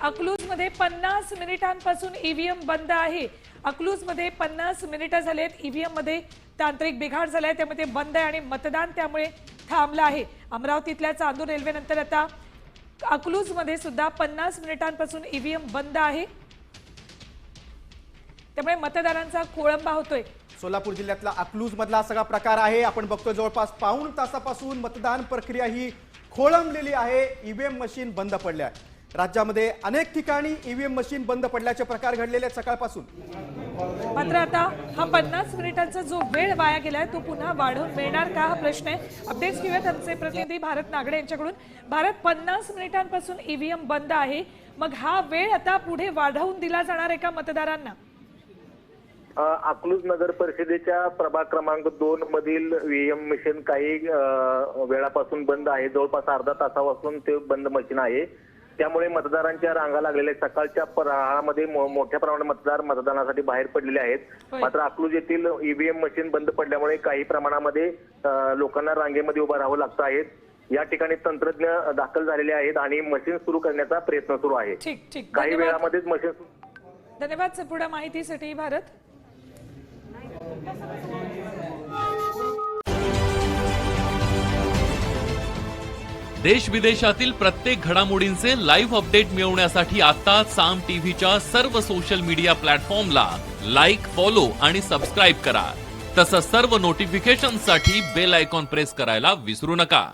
अकलूजमध्ये 50 मिनिटांपासून ईव्हीएम बंद आहे। अकलूजमध्ये 50 मिनिटं झालेत, ईव्हीएम मध्ये तांत्रिक बिघाड झालाय, त्यामुळे ते बंद आहे आणि मतदान त्यामुळे थांबलं आहे। अमरावतीतल्या चांदूर रेल्वेनंतर आता अकलूजमध्ये सुद्धा 50 मिनिटांपासून ईव्हीएम बंद आहे, त्यामुळे मतदारांचा खोळंबा होतोय। सोलापूर जिल्ह्यातला अकलूज मधला सगळा प्रकार आहे। आपण बघतो जवळपास पाऊण तासापासून मतदान प्रक्रिया ही खोळंबलेली आहे। ईव्हीएम मशीन बंद पडल्या। राज्यामध्ये अनेक ठिकाणी ईव्हीएम मशीन बंद पडल्याचे प्रकार घडलेले आहेत सकाळपासून। मात्र आता हा 50 मिनिटांचा जो वेळ वाया गेलाय तो पुन्हा वाढवून मिळणार का, हा प्रश्न आहे। अपडेट्स घेऊयात आमचे प्रतिनिधी भारत नागडे यांच्याकडून। भारत, 50 मिनिटांपासून ईव्हीएम बंद आहे, मग हा वेळ आता पुढे वाढवून दिला जाणार आहे का मतदारांना? अकलूज नगर परिषदेच्या प्रभाग क्रमांक 2 मधील ईव्हीएम मशीन काही वेळापासून बंद आहे। जवळपास अर्धा तासापासून ते बंद मशीन आहे, त्यामुळे मतदारांच्या रांगा लागलेल्या सकाळच्या प्रहारामध्ये मोठ्या प्रमाणात मतदार मतदानासाठी बाहेर पडलेले आहेत। मात्र अकलूज येथील ईव्हीएम मशीन बंद पडल्यामुळे काही प्रमाणामध्ये लोकांना रांगेमध्ये उभं राहावं लागतं आहे। या ठिकाणी तंत्रज्ञ दाखल झालेले आहेत आणि मशीन सुरू करण्याचा प्रयत्न सुरू आहे। काही वेळामध्येच मशीन। धन्यवाद संपूर्ण माहितीसाठी भारत। देश विदेशातील प्रत्येक घडामोडींचे लाईव्ह अपडेट मिळवण्यासाठी आता साम टीव्हीच्या सर्व सोशल मीडिया प्लॅटफॉर्मला लाईक, फॉलो आणि सबस्क्राईब करा। तसंच सर्व नोटिफिकेशनसाठी बेल आयकॉन प्रेस करायला विसरू नका।